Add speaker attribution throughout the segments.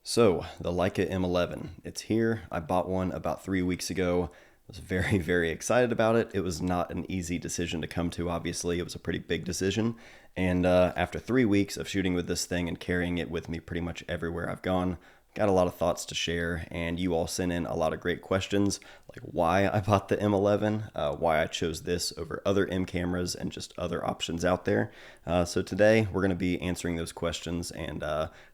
Speaker 1: So, the Leica M11, it's here. I bought one about 3 weeks ago. I was very, very excited about it. It was not an easy decision to come to, obviously. It was a pretty big decision. And after 3 weeks of shooting with this thing and carrying it with me pretty much everywhere I've gone, got a lot of thoughts to share, and you all sent in a lot of great questions, like why I bought the M11, why I chose this over other M cameras, and just other options out there. So today we're going to be answering those questions, and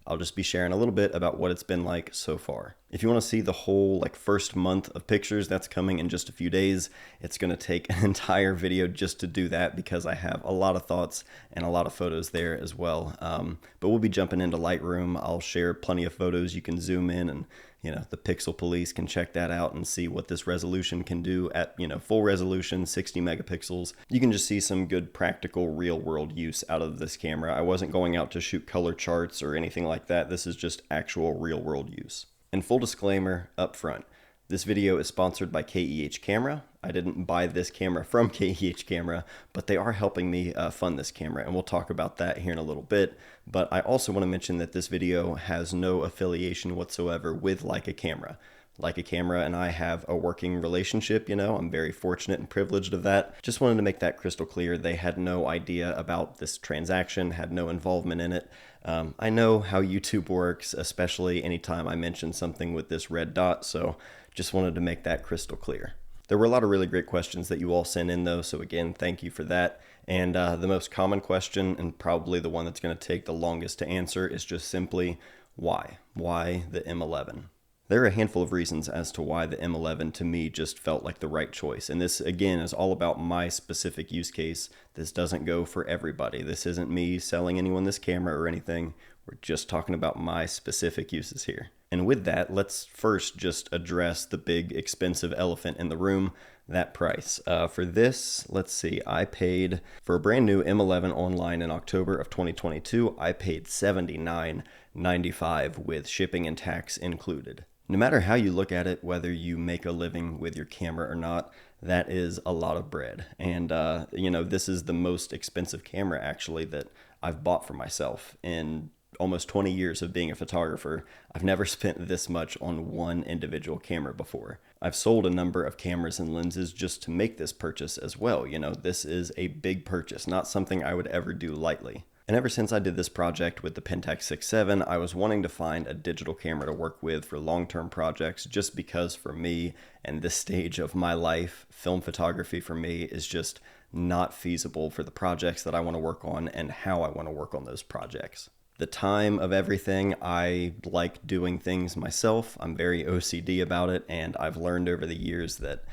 Speaker 1: I'll just be sharing a little bit about what it's been like so far. If you want to see the whole first month of pictures, that's coming in just a few days. It's going to take an entire video just to do that because I have a lot of thoughts and a lot of photos there as well. But we'll be jumping into Lightroom. I'll share plenty of photos. You can zoom in and the pixel police can check that out and see what this resolution can do at, full resolution, 60 megapixels. You can just see some good practical real world use out of this camera. I wasn't going out to shoot color charts or anything like that. This is just actual real world use. And full disclaimer up front, this video is sponsored by KEH Camera. I didn't buy this camera from KEH Camera, but they are helping me fund this camera, and we'll talk about that here in a little bit. But I also want to mention that this video has no affiliation whatsoever with Leica Camera. Leica Camera and I have a working relationship, I'm very fortunate and privileged of that. Just wanted to make that crystal clear. They had no idea about this transaction, had no involvement in it. I know how YouTube works, especially anytime I mention something with this red dot, so just wanted to make that crystal clear. There were a lot of really great questions that you all sent in though, so again, thank you for that. And the most common question, and probably the one that's going to take the longest to answer, is just simply, why? Why the M11? There are a handful of reasons as to why the M11 to me just felt like the right choice. And this, again, is all about my specific use case. This doesn't go for everybody. This isn't me selling anyone this camera or anything. We're just talking about my specific uses here. And with that, let's first just address the big expensive elephant in the room, that price. For this, let's see, I paid for a brand new M11 online in October of 2022. I paid $79.95 with shipping and tax included. No matter how you look at it, whether you make a living with your camera or not, that is a lot of bread. And, this is the most expensive camera actually that I've bought for myself in almost 20 years of being a photographer. I've never spent this much on one individual camera before. I've sold a number of cameras and lenses just to make this purchase as well. This is a big purchase, not something I would ever do lightly. And ever since I did this project with the Pentax 6.7, I was wanting to find a digital camera to work with for long-term projects, just because for me and this stage of my life, film photography for me is just not feasible for the projects that I want to work on and how I want to work on those projects. The time of everything, I like doing things myself. I'm very OCD about it, and I've learned over the years that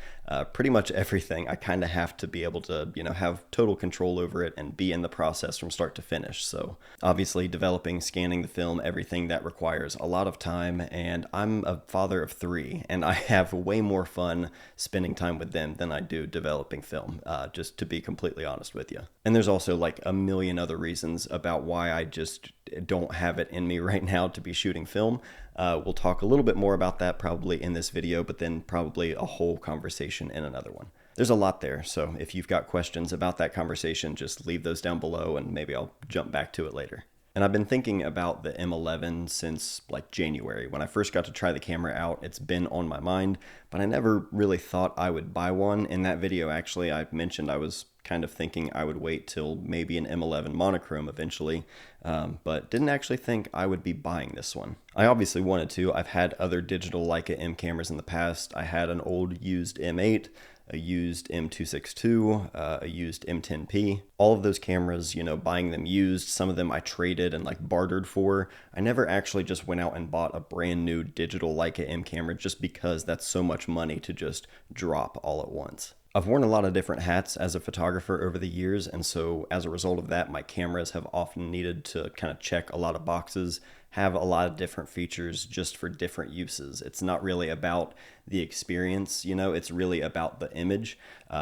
Speaker 1: pretty much everything I kind of have to be able to, have total control over it and be in the process from start to finish. So obviously developing, scanning the film, everything that requires a lot of time, and I'm a father of 3, and I have way more fun spending time with them than I do developing film, just to be completely honest with you. And there's also like a million other reasons about why I just don't have it in me right now to be shooting film. We'll talk a little bit more about that probably in this video, but then probably a whole conversation in another one. There's a lot there, so if you've got questions about that conversation, just leave those down below and maybe I'll jump back to it later. And I've been thinking about the M11 since January. When I first got to try the camera out, it's been on my mind, but I never really thought I would buy one. In that video, actually, I mentioned I was kind of thinking I would wait till maybe an M11 monochrome eventually, but didn't actually think I would be buying this one. I obviously wanted to. I've had other digital Leica M cameras in the past. I had an old used M8, a used M262, a used M10P. All of those cameras, buying them used, some of them I traded and bartered for. I never actually just went out and bought a brand new digital Leica M camera just because that's so much money to just drop all at once. I've worn a lot of different hats as a photographer over the years, and so as a result of that, my cameras have often needed to kind of check a lot of boxes, have a lot of different features just for different uses. It's not really about the experience, it's really about the image.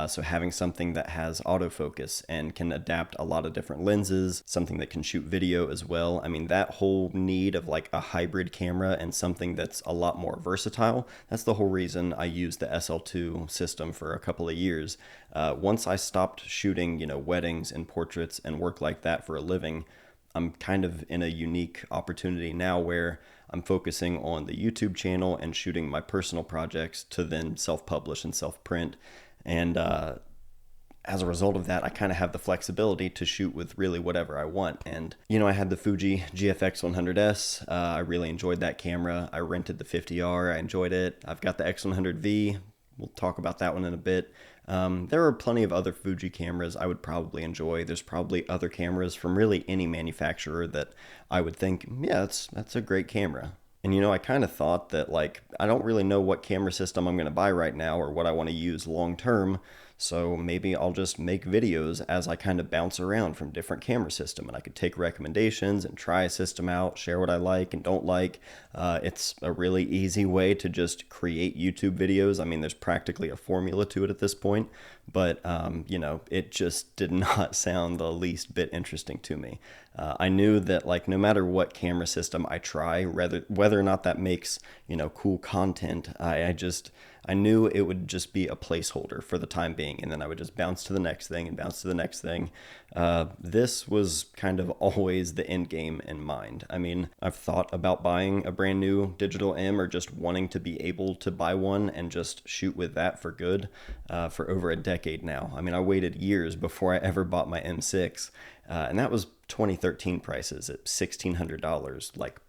Speaker 1: So having something that has autofocus and can adapt a lot of different lenses, something that can shoot video as well. I mean, that whole need of a hybrid camera and something that's a lot more versatile, that's the whole reason I used the SL2 system for a couple of years. Once I stopped shooting, weddings and portraits and work like that for a living, I'm kind of in a unique opportunity now where I'm focusing on the YouTube channel and shooting my personal projects to then self-publish and self-print. And as a result of that, I kind of have the flexibility to shoot with really whatever I want. And, you know, I had the Fuji GFX 100S. I really enjoyed that camera. I rented the 50R. I enjoyed it. I've got the X100V. We'll talk about that one in a bit. There are plenty of other Fuji cameras I would probably enjoy. There's probably other cameras from really any manufacturer that I would think, yeah, that's a great camera. And, you know, I kind of thought that, like, I don't really know what camera system I'm going to buy right now or what I want to use long term. So maybe I'll just make videos as I kind of bounce around from different camera system, and I could take recommendations and try a system out, share what I like and don't like. It's a really easy way to just create YouTube videos. I mean, there's practically a formula to it at this point, but you know, it just did not sound the least bit interesting to me. I knew that, like, no matter what camera system I try, whether or not that makes, you know, cool content, I knew it would just be a placeholder for the time being, and then I would just bounce to the next thing and bounce to the next thing. This was kind of always the end game in mind. I mean, I've thought about buying a brand new digital M or just wanting to be able to buy one and just shoot with that for good for over a decade now. I mean, I waited years before I ever bought my M6, and that was 2013 prices at $1,600, like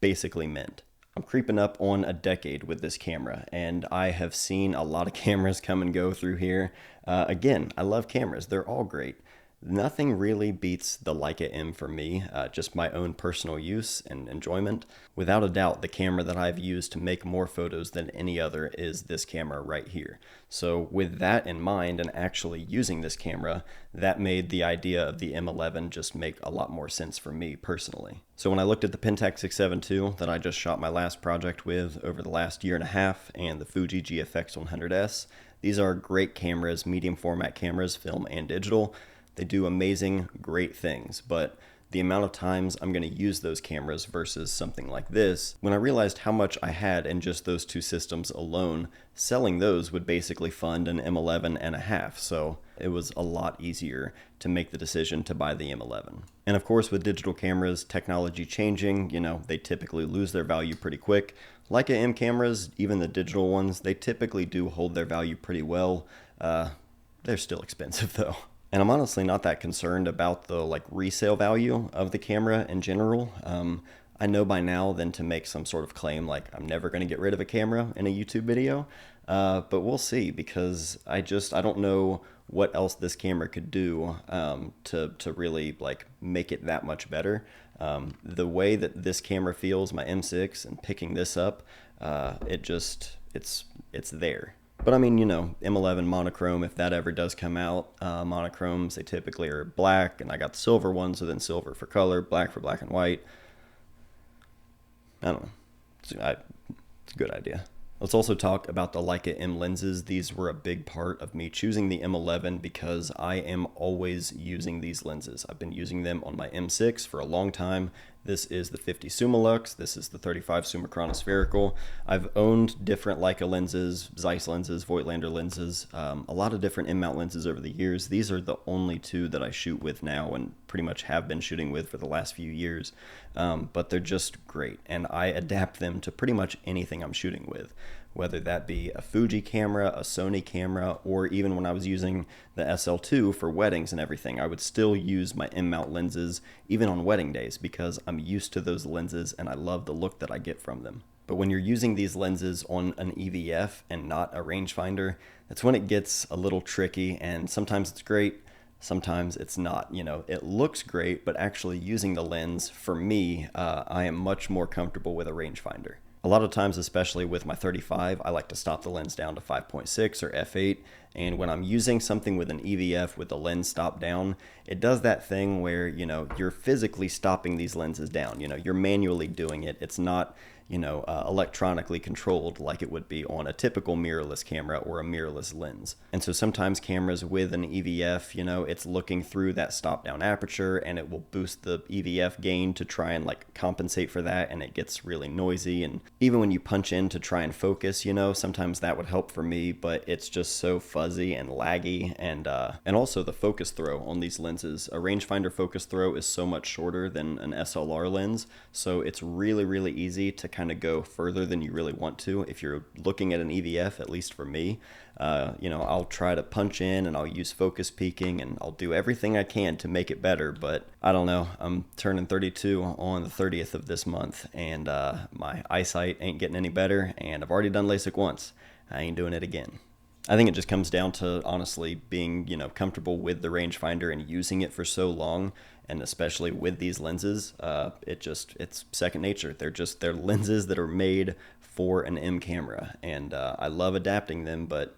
Speaker 1: basically mint. I'm creeping up on a decade with this camera, and I have seen a lot of cameras come and go through here. Again, I love cameras. They're all great. Nothing really beats the Leica M for me, just my own personal use and enjoyment. Without a doubt, the camera that I've used to make more photos than any other is this camera right here. So with that in mind and actually using this camera, that made the idea of the M11 just make a lot more sense for me personally. So when I looked at the Pentax 672 II that I just shot my last project with over the last year and a half, and the Fuji GFX 100S, these are great cameras, medium format cameras, film and digital. They do amazing, great things, but the amount of times I'm going to use those cameras versus something like this, when I realized how much I had in just those two systems alone, selling those would basically fund an M11 and a half, so it was a lot easier to make the decision to buy the M11. And of course, with digital cameras, technology changing, you know, they typically lose their value pretty quick. Leica M cameras, even the digital ones, they typically do hold their value pretty well. They're still expensive though. And I'm honestly not that concerned about the resale value of the camera in general. I know by now then to make some sort of claim like I'm never going to get rid of a camera in a YouTube video, but we'll see, because I don't know what else this camera could do to really make it that much better. The way that this camera feels, my M6, and picking this up, it's there. But I mean, you know, M11 monochrome, if that ever does come out, monochromes, they typically are black, and I got the silver ones, so then silver for color, black for black and white. I don't know. It's a good idea. Let's also talk about the Leica M lenses. These were a big part of me choosing the M11 because I am always using these lenses. I've been using them on my M6 for a long time. This is the 50 Summilux. This is the 35 Summachronospherical. I've owned different Leica lenses, Zeiss lenses, Voigtlander lenses, a lot of different M-mount lenses over the years. These are the only two that I shoot with now and pretty much have been shooting with for the last few years. But they're just great, and I adapt them to pretty much anything I'm shooting with, whether that be a Fuji camera, a Sony camera, or even when I was using the SL2 for weddings and everything, I would still use my M-mount lenses even on wedding days because I'm used to those lenses and I love the look that I get from them. But when you're using these lenses on an EVF and not a rangefinder, that's when it gets a little tricky, and sometimes it's great, sometimes it's not. You know, it looks great, but actually using the lens, for me, I am much more comfortable with a rangefinder. A lot of times, especially with my 35, I like to stop the lens down to 5.6 or f8, and when I'm using something with an EVF with the lens stopped down, it does that thing where, you know, you're physically stopping these lenses down. You know, you're manually doing it. It's not, you know, electronically controlled like it would be on a typical mirrorless camera or a mirrorless lens. And so sometimes cameras with an EVF, you know, it's looking through that stop down aperture and it will boost the EVF gain to try and compensate for that, and it gets really noisy, and Even when you punch in to try and focus, you know, sometimes that would help for me, but it's just so fuzzy and laggy. And also the focus throw on these lenses. A rangefinder focus throw is so much shorter than an SLR lens, so it's really easy to kind of go further than you really want to. If you're looking at an EVF, at least for me, you know, I'll try to punch in and I'll use focus peaking and I'll do everything I can to make it better, but I don't know. I'm turning 32 on the 30th of this month, and my eyesight ain't getting any better, and I've already done LASIK once. I ain't doing it again. I think it just comes down to honestly being, you know, comfortable with the rangefinder and using it for so long, and especially with these lenses, it's second nature. They're lenses that are made for an M camera, and I love adapting them, but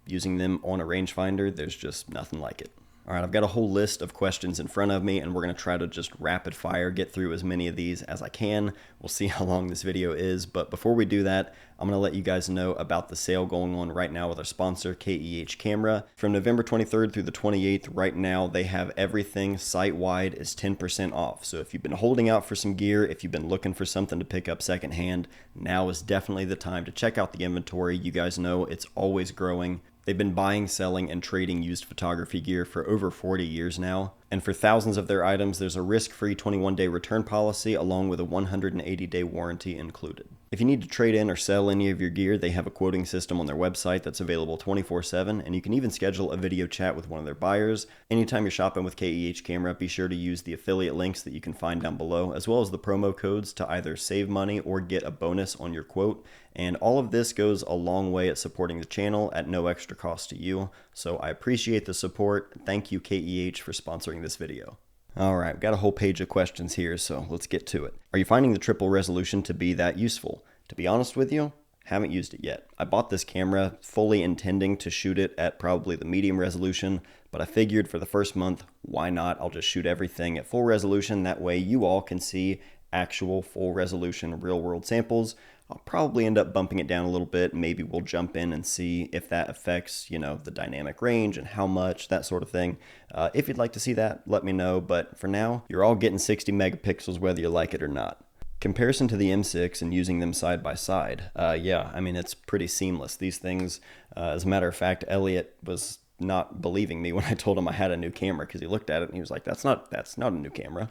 Speaker 1: using them on a rangefinder, there's just nothing like it. All right, I've got a whole list of questions in front of me, and we're going to try to just rapid fire get through as many of these as I can. We'll see how long this video is, but before we do that, I'm going to let you guys know about the sale going on right now with our sponsor, KEH Camera. From November 23rd through the 28th, right now, they have everything site-wide is 10% off. So if you've been holding out for some gear, if you've been looking for something to pick up secondhand, now is definitely the time to check out the inventory. You guys know it's always growing. They've been buying, selling, and trading used photography gear for over 40 years now. And for thousands of their items, there's a risk-free 21-day return policy along with a 180-day warranty included. If you need to trade in or sell any of your gear, they have a quoting system on their website that's available 24/7, and you can even schedule a video chat with one of their buyers. Anytime you're shopping with KEH Camera, be sure to use the affiliate links that you can find down below, as well as the promo codes to either save money or get a bonus on your quote. And all of this goes a long way at supporting the channel at no extra cost to you. So I appreciate the support. Thank you, KEH, for sponsoring this video. All right, got a whole page of questions here, so let's get to it. Are you finding the triple resolution to be that useful? To be honest with you, haven't used it yet. I bought this camera fully intending to shoot it at probably the medium resolution, but I figured for the first month, why not? I'll just shoot everything at full resolution. That way you all can see actual full resolution real world samples. I'll probably end up bumping it down a little bit. Maybe we'll jump in and see if that affects, you know, the dynamic range and how much, that sort of thing. If you'd like to see that, let me know. But for now, you're all getting 60 megapixels whether you like it or not. Comparison to the M6 and using them side by side. Yeah, I mean, it's pretty seamless. These things, as a matter of fact, Elliot was not believing me when I told him I had a new camera, because he looked at it and he was like, that's not a new camera.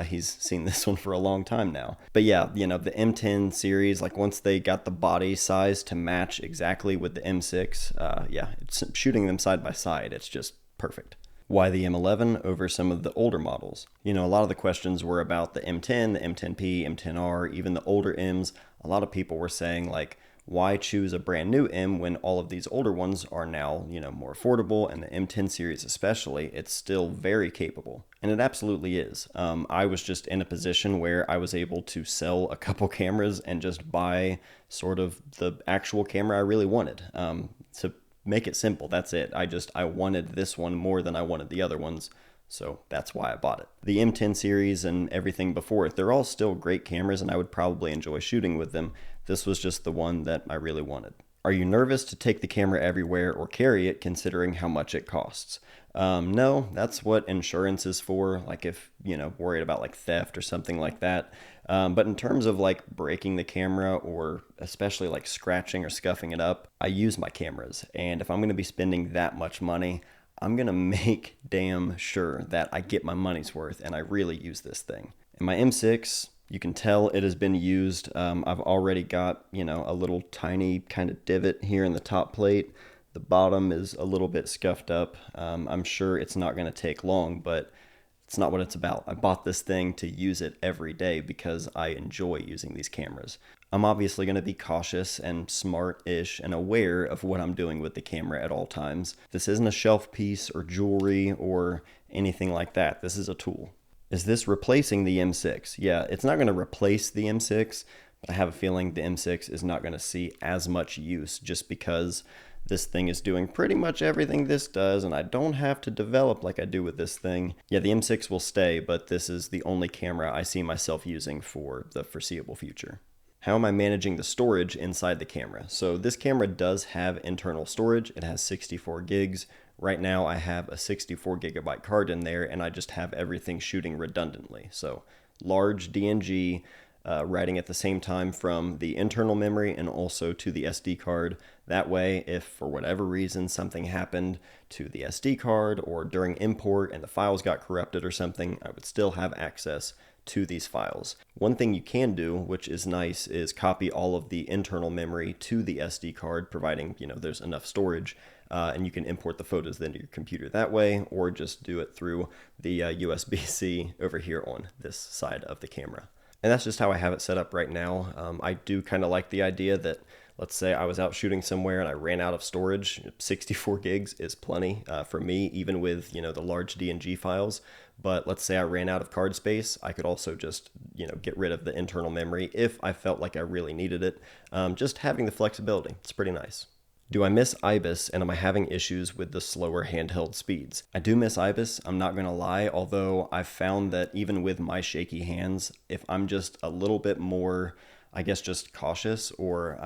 Speaker 1: He's seen this one for a long time now. But yeah, you know, the M10 series, like once they got the body size to match exactly with the M6, yeah, it's shooting them side by side, it's just perfect. Why the M11 over some of the older models? You know, a lot of the questions were about the M10, the M10P, M10R, even the older M's. A lot of people were saying like, why choose a brand new M when all of these older ones are now, you know, more affordable, and the M10 series especially, it's still very capable. And it absolutely is. I was just in a position where I was able to sell a couple cameras and just buy sort of the actual camera I really wanted. To make it simple, that's it. I wanted this one more than I wanted the other ones. So that's why I bought it. The M10 series and everything before it, they're all still great cameras and I would probably enjoy shooting with them. This was just the one that I really wanted. Are you nervous to take the camera everywhere or carry it considering how much it costs? No, that's what insurance is for. Like if, you know, worried about like theft or something like that. But in terms of like breaking the camera or especially like scratching or scuffing it up, I use my cameras. And if I'm going to be spending that much money, I'm going to make damn sure that I get my money's worth and I really use this thing. In my M6, you can tell it has been used. I've already got, you know, a little tiny kind of divot here in the top plate. The bottom is a little bit scuffed up. I'm sure it's not going to take long, but it's not what it's about. I bought this thing to use it every day because I enjoy using these cameras. I'm obviously going to be cautious and smart-ish and aware of what I'm doing with the camera at all times. This isn't a shelf piece or jewelry or anything like that. This is a tool. Is this replacing the M6? Yeah, it's not going to replace the M6, but I have a feeling the M6 is not going to see as much use just because this thing is doing pretty much everything this does, and I don't have to develop like I do with this thing. Yeah, the M6 will stay, but this is the only camera I see myself using for the foreseeable future. How am I managing the storage inside the camera? So this camera does have internal storage. It has 64 gigs. Right now I have a 64 gigabyte card in there and I just have everything shooting redundantly. So large DNG, writing at the same time from the internal memory and also to the SD card. That way, if for whatever reason something happened to the SD card or during import and the files got corrupted or something, I would still have access to these files. One thing you can do, which is nice, is copy all of the internal memory to the SD card, providing there's enough storage, and you can import the photos into your computer that way, or just do it through the USB-C over here on this side of the camera. And that's just how I have it set up right now. I do kind of like the idea that, let's say I was out shooting somewhere and I ran out of storage. 64 gigs is plenty for me, even with the large DNG files. But let's say I ran out of card space, I could also just get rid of the internal memory if I felt like I really needed it. Just having the flexibility, it's pretty nice. Do I miss IBIS, and am I having issues with the slower handheld speeds? I do miss IBIS, I'm not gonna lie, although I've found that even with my shaky hands, if I'm just a little bit more, I guess, just cautious, or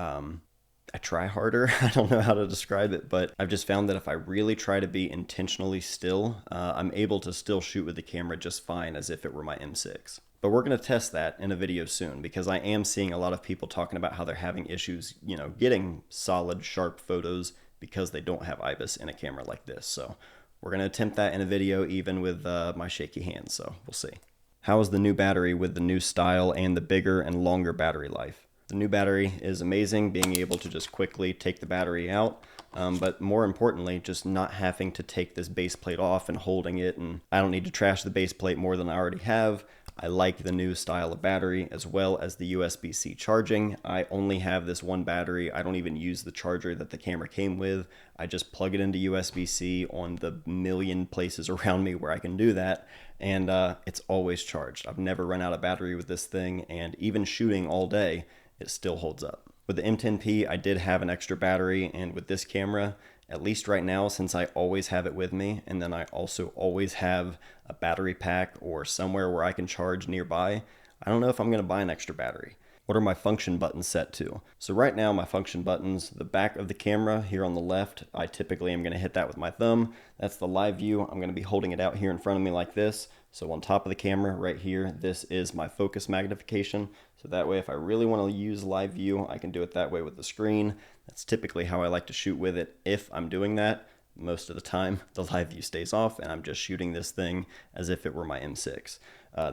Speaker 1: I try harder, I don't know how to describe it, but I've just found that if I really try to be intentionally still, I'm able to still shoot with the camera just fine as if it were my M6. But we're going to test that in a video soon, because I am seeing a lot of people talking about how they're having issues, getting solid, sharp photos because they don't have IBIS in a camera like this. So we're going to attempt that in a video, even with my shaky hands, so we'll see. How is the new battery with the new style and the bigger and longer battery life? The new battery is amazing, being able to just quickly take the battery out, but more importantly, just not having to take this base plate off and holding it, and I don't need to trash the base plate more than I already have. I like the new style of battery, as well as the USB-C charging. I only have this one battery. I don't even use the charger that the camera came with. I just plug it into USB-C on the million places around me where I can do that, and it's always charged. I've never run out of battery with this thing, and even shooting all day, it still holds up. With the M10P, I did have an extra battery, and with this camera, at least right now, since I always have it with me, and then I also always have a battery pack or somewhere where I can charge nearby, I don't know if I'm going to buy an extra battery. What are my function buttons set to? So right now, my function buttons, the back of the camera here on the left, I typically am going to hit that with my thumb. That's the live view. I'm going to be holding it out here in front of me like this. So on top of the camera right here, this is my focus magnification. So that way, if I really want to use live view, I can do it that way with the screen. That's typically how I like to shoot with it if I'm doing that. Most of the time, the live view stays off and I'm just shooting this thing as if it were my M6.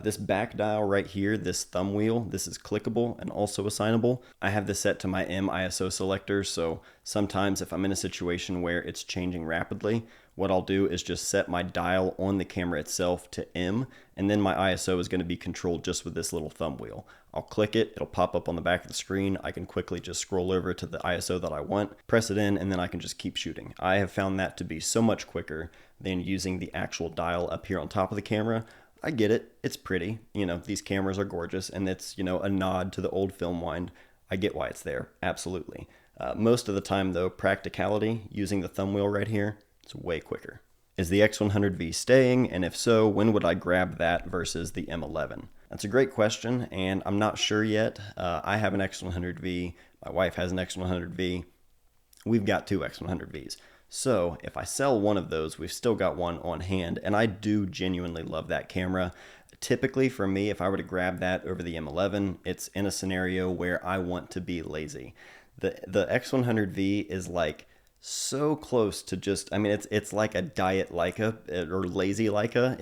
Speaker 1: This back dial right here, this thumb wheel, this is clickable and also assignable. I have this set to my M ISO selector, so sometimes if I'm in a situation where it's changing rapidly, what I'll do is just set my dial on the camera itself to M, and then my ISO is going to be controlled just with this little thumb wheel. I'll click it, it'll pop up on the back of the screen. I can quickly just scroll over to the ISO that I want, press it in, and then I can just keep shooting. I have found that to be so much quicker than using the actual dial up here on top of the camera. I get it, it's pretty, these cameras are gorgeous, and it's, a nod to the old film wind. I get why it's there, absolutely. Most of the time though, practicality, using the thumb wheel right here, it's way quicker. Is the X100V staying, and if so, when would I grab that versus the M11? That's a great question, and I'm not sure yet. I have an X100V, my wife has an X100V, we've got two X100Vs. So if I sell one of those, we've still got one on hand, and I do genuinely love that camera. Typically for me, if I were to grab that over the M11, it's in a scenario where I want to be lazy. The X100V is like so close to just, it's like a diet Leica or lazy Leica.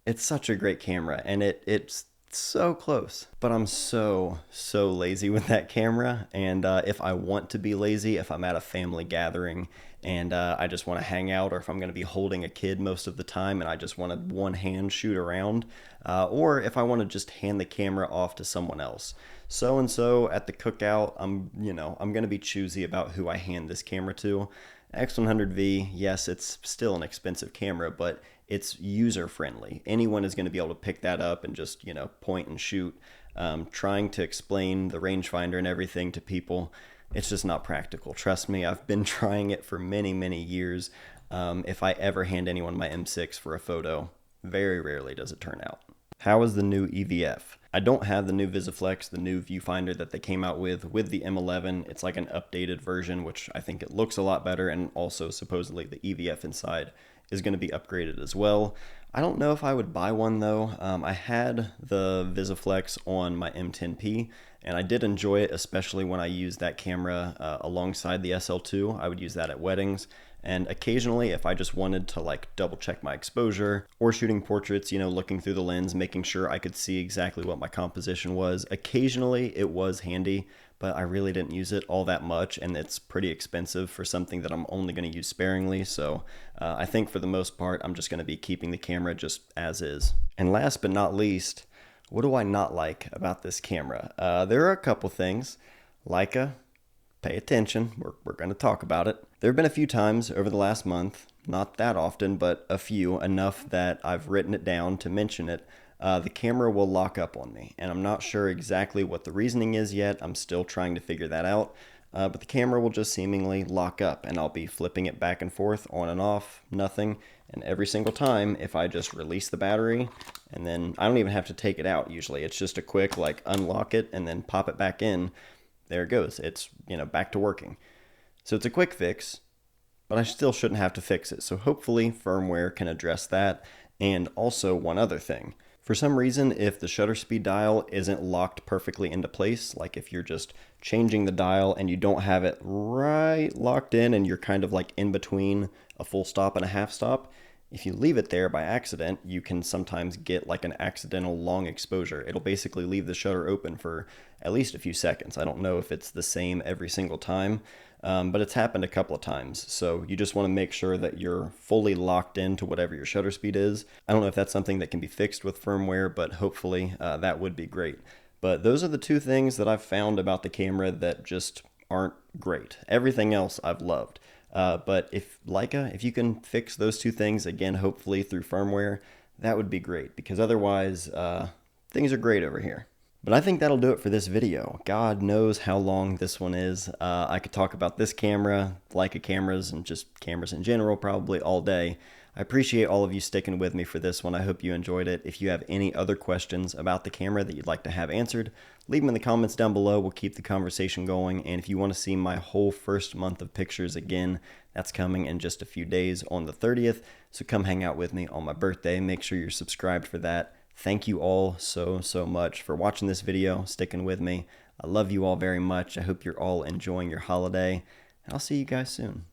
Speaker 1: It's such a great camera, and it's so close, but I'm so lazy with that camera. And if I want to be lazy, if I'm at a family gathering and I just want to hang out, or if I'm going to be holding a kid most of the time and I just want to one hand shoot around, or if I want to just hand the camera off to someone else. So at the cookout, I'm going to be choosy about who I hand this camera to. X100V, yes, it's still an expensive camera, but it's user friendly. Anyone is going to be able to pick that up and just, point and shoot. Trying to explain the rangefinder and everything to people, it's just not practical. Trust me, I've been trying it for many years. If I ever hand anyone my M6 for a photo, very rarely does it turn out. How is the new EVF? I don't have the new VisiFlex, the new viewfinder that they came out with the M11. It's like an updated version, which I think it looks a lot better, and also supposedly the EVF inside is going to be upgraded as well. I don't know if I would buy one though. I had the VisiFlex on my M10P and I did enjoy it, especially when I used that camera alongside the SL2. I would use that at weddings. And occasionally, if I just wanted to like double check my exposure or shooting portraits, you know, looking through the lens, making sure I could see exactly what my composition was, occasionally it was handy, but I really didn't use it all that much, and it's pretty expensive for something that I'm only going to use sparingly. So I think for the most part, I'm just going to be keeping the camera just as is. And last but not least, what do I not like about this camera? There are a couple things. Leica, pay attention, we're going to talk about it. There have been a few times over the last month, not that often, but a few, enough that I've written it down to mention it. The camera will lock up on me, and I'm not sure exactly what the reasoning is yet. I'm still trying to figure that out, but the camera will just seemingly lock up, and I'll be flipping it back and forth, on and off, nothing, and every single time, if I just release the battery, and then I don't even have to take it out usually. It's just a quick, like, unlock it, and then pop it back in. There it goes. It's, you know, back to working. So it's a quick fix, but I still shouldn't have to fix it. So hopefully firmware can address that. And also one other thing. For some reason, if the shutter speed dial isn't locked perfectly into place, like if you're just changing the dial and you don't have it right locked in and you're kind of like in between a full stop and a half stop, if you leave it there by accident, you can sometimes get like an accidental long exposure. It'll basically leave the shutter open for at least a few seconds. I don't know if it's the same every single time, but it's happened a couple of times. So you just want to make sure that you're fully locked into whatever your shutter speed is. I don't know if that's something that can be fixed with firmware, but hopefully that would be great. But those are the two things that I've found about the camera that just aren't great. Everything else I've loved. But if Leica, if you can fix those two things, again, hopefully through firmware, that would be great, because otherwise things are great over here. But I think that'll do it for this video. God knows how long this one is. I could talk about this camera, Leica cameras, and just cameras in general probably all day. I appreciate all of you sticking with me for this one. I hope you enjoyed it. If you have any other questions about the camera that you'd like to have answered, leave them in the comments down below. We'll keep the conversation going. And if you want to see my whole first month of pictures again, that's coming in just a few days on the 30th. So come hang out with me on my birthday. Make sure you're subscribed for that. Thank you all so much for watching this video, sticking with me. I love you all very much. I hope you're all enjoying your holiday, and I'll see you guys soon.